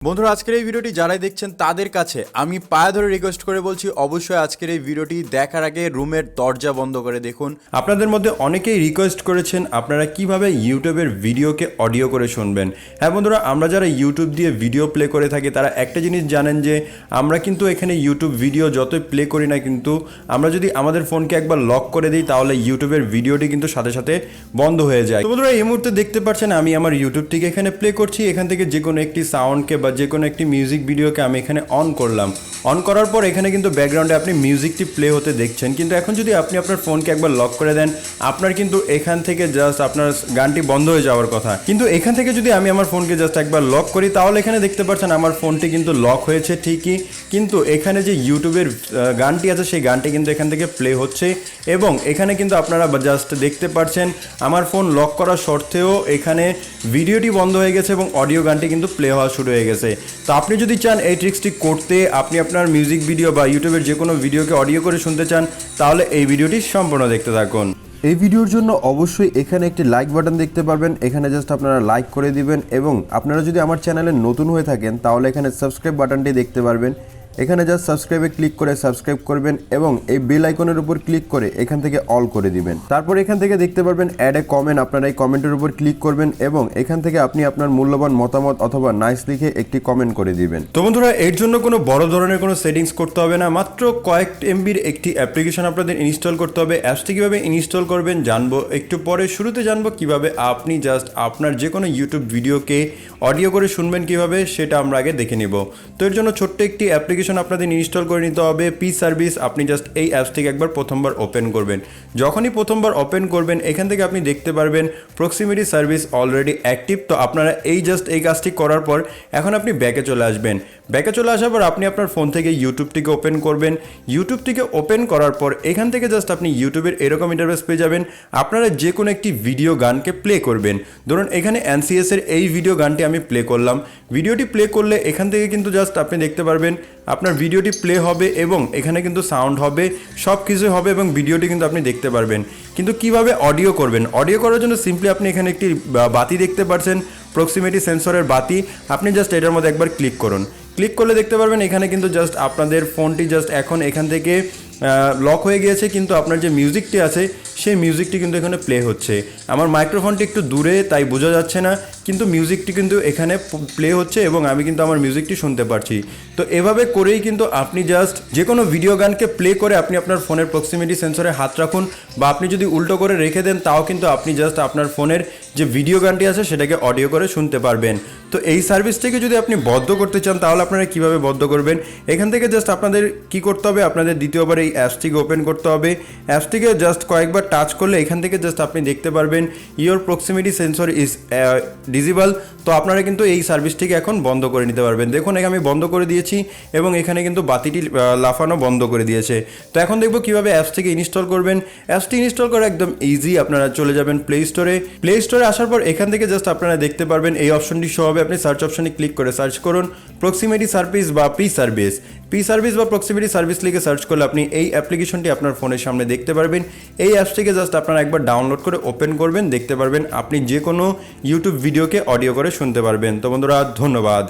বন্ধুরা আজকের এই ভিডিওটি যারাই দেখছেন তাদের কাছে আমি পায়ে ধরে রিকোয়েস্ট করে বলছি অবশ্যই আজকের এই ভিডিওটি দেখার আগে রুমের দরজা বন্ধ করে দেখুন। আপনাদের মধ্যে অনেকেই রিকোয়েস্ট করেছেন আপনারা কিভাবে ইউটিউবের ভিডিওকে অডিও করে শুনবেন। হ্যাঁ বন্ধুরা, আমরা যারা ইউটিউব দিয়ে ভিডিও প্লে করে থাকি তারা একটা জিনিস জানেন যে আমরা কিন্তু এখানে ইউটিউব ভিডিও যতই প্লে করি না, কিন্তু আমরা যদি আমাদের ফোনকে একবার লক করে দিই তাহলে ইউটিউবের ভিডিওটি কিন্তু সাথে সাথে বন্ধ হয়ে যায়। তো বন্ধুরা এই মুহূর্তে দেখতে পাচ্ছেন আমি আমার ইউটিউবটিকে এখানে প্লে করছি। এখান থেকে যে কোনো একটি সাউন্ডকে বা যে কোনো একটি মিউজিক ভিডিওকে আমি এখানে অন করলাম। অন করার পর এখানে কিন্তু ব্যাকগ্রাউন্ডে আপনি মিউজিকটি প্লে হতে দেখছেন, কিন্তু এখন যদি আপনি আপনার ফোনকে একবার লক করে দেন আপনার কিন্তু এখান থেকে জাস্ট আপনার গানটি বন্ধ হয়ে যাওয়ার কথা। কিন্তু এখান থেকে যদি আমি আমার ফোনকে জাস্ট একবার লক করি তাহলে এখানে দেখতে পাচ্ছেন আমার ফোনটি কিন্তু লক হয়েছে ঠিকই, কিন্তু এখানে যে ইউটিউবের গানটি আছে সেই গানটি কিন্তু এখান থেকে প্লে হচ্ছে এবং এখানে কিন্তু আপনারা জাস্ট দেখতে পাচ্ছেন আমার ফোন লক করা সত্ত্বেও এখানে ভিডিওটি বন্ধ হয়ে গেছে এবং অডিও গানটি কিন্তু প্লে হওয়া শুরু হয়ে গেছে। তো আপনি যদি চান এই ট্রিক্সটি করতে, আপনি আপনার মিউজিক ভিডিও বা ইউটিউবের যে কোনো ভিডিওকে অডিও করে শুনতে চান তাহলে এই ভিডিওটি সম্পূর্ণ দেখতে থাকুন। এই ভিডিওর জন্য অবশ্যই এখানে একটি লাইক বাটন দেখতে পারবেন, এখানে জাস্ট আপনারা লাইক করে দিবেন এবং আপনারা যদি আমার চ্যানেলে নতুন হয়ে থাকেন তাহলে এখানে সাবস্ক্রাইব বাটনটি দেখতে পারবেন। এখানে জাস্ট সাবস্ক্রাইবে ক্লিক করে সাবস্ক্রাইব করবেন এবং এই বেল আইকনের উপর ক্লিক করে এখান থেকে অল করে দিবেন। তারপর এখান থেকে দেখতে পারবেন অ্যাড এ কমেন্ট, আপনারা এই কমেন্টের উপর ক্লিক করবেন এবং এখান থেকে আপনি আপনার মূল্যবান মতামত অথবা নাইস লিখে একটি কমেন্ট করে দিবেন। তো বন্ধুরা এর জন্য কোনো বড় ধরনের কোনো সেটিংস করতে হবে না, মাত্র কয়েক এমবির একটি অ্যাপ্লিকেশন আপনাদের ইনস্টল করতে হবে। অ্যাপসটি কীভাবে ইনস্টল করবেন জানবো একটু পরে, শুরুতে জানবো কিভাবে আপনি জাস্ট আপনার যে কোনো ইউটিউব ভিডিওকে অডিও করে শুনবেন কিভাবে, সেটা আমরা আগে দেখে নিব। তো এর জন্য ছোট্ট একটি অ্যাপ্লিকেশন আপনাদের ইনস্টল করে নিতে হবে, পি সার্ভিস। আপনি জাস্ট এই অ্যাপসটিকে একবার প্রথমবার ওপেন করবেন। যখনই প্রথমবার ওপেন করবেন এখান থেকে আপনি দেখতে পারবেন প্রক্সিমিটি সার্ভিস অলরেডি অ্যাক্টিভ। তো আপনারা এই জাস্ট এই কাজটি করার পর এখন আপনি ব্যাকে চলে আসবেন। ব্যাকে চলে আসার পর আপনি আপনার ফোন থেকে ইউটিউবটিকে ওপেন করবেন। ইউটিউবটিকে ওপেন করার পর এখান থেকে জাস্ট আপনি ইউটিউবের এরকম ইন্টারফেস পেয়ে যাবেন। আপনারা যে কোনো একটি ভিডিও গানকে প্লে করবেন। ধরুন এখানে এনসিএস এর এই ভিডিও গানটি আমি প্লে করলাম। ভিডিওটি প্লে করলে এখান থেকে কিন্তু জাস্ট আপনি দেখতে পারবেন আপনার ভিডিওটি প্লে হবে এবং এখানে কিন্তু সাউন্ড হবে, সব কিছু হবে এবং ভিডিওটি কিন্তু আপনি দেখতে পারবেন। কিন্তু কিভাবে অডিও করবেন, অডিও করার জন্য সিম্পলি আপনি এখানে একটি বাতি দেখতে পাচ্ছেন, প্রক্সিমিটি সেন্সরের বাতি। আপনি জাস্ট এটার মধ্যে একবার ক্লিক করুন। ক্লিক করলে দেখতে পারবেন এখানে কিন্তু জাস্ট আপনাদের ফোনটি জাস্ট এখন এখান থেকে লক হয়ে গিয়েছে, কিন্তু আপনার যে মিউজিকটি আছে সেই মিউজিকটি কিন্তু এখানে প্লে হচ্ছে। আমার মাইক্রোফোনটি একটু দূরে তাই বোঝা যাচ্ছে না, কিন্তু মিউজিকটি কিন্তু এখানে প্লে হচ্ছে এবং আমি কিন্তু আমার মিউজিকটি শুনতে পারছি। তো এভাবে করেই কিন্তু আপনি জাস্ট যে কোনো ভিডিও গানকে প্লে করে আপনি আপনার ফোনের প্রক্সিমিটি সেন্সরে হাত রাখুন বা আপনি যদি উল্টো করে রেখে দেন তাও কিন্তু আপনি জাস্ট আপনার ফোনের যে ভিডিও গানটি আছে সেটাকে অডিও করে শুনতে পারবেন। তো এই সার্ভিসটিকে যদি আপনি বন্ধ করতে চান তাহলে আপনারা কীভাবে বন্ধ করবেন, এখান থেকে জাস্ট আপনাদের কী করতে হবে, আপনাদের দ্বিতীয়বার এই অ্যাপসটিকে ওপেন করতে হবে। অ্যাপসটিকে জাস্ট কয়েকবার টাচ করলে এখান থেকে জাস্ট আপনি দেখতে পারবেন your proximity sensor is disable. তো আপনারা কিন্তু এই সার্ভিসটিকে এখন বন্ধ করে নিতে পারবেন। দেখুন এখানে আমি বন্ধ করে দিয়েছি এবং এখানে কিন্তু বাতিটি লাফানো বন্ধ করে দিয়েছে। তো এখন দেখবো কীভাবে অ্যাপসটিকে ইনস্টল করবেন। অ্যাপসটি ইনস্টল করা একদম ইজি। আপনারা চলে যাবেন প্লে স্টোরে। প্লে স্টোরে আসার পর এখান থেকে জাস্ট আপনারা দেখতে পারবেন এই অপশনটি শো হবে। আপনি সার্চ অপশনে ক্লিক করে সার্চ করুন প্রক্সিমিটি সার্ভিস বা পি সার্ভিস। পি সার্ভিস বা প্রক্সিমিটি সার্ভিস লিখে সার্চ করলে আপনি এই অ্যাপ্লিকেশনটি আপনার ফোনের সামনে দেখতে পারবেন। এই অ্যাপসটিকে জাস্ট আপনারা একবার ডাউনলোড করে ওপেন করবেন, দেখতে পারবেন আপনি যে কোনো ইউটিউব ভিডিওকে অডিও করে শুনতে পারবেন। তো বন্ধুরা ধন্যবাদ।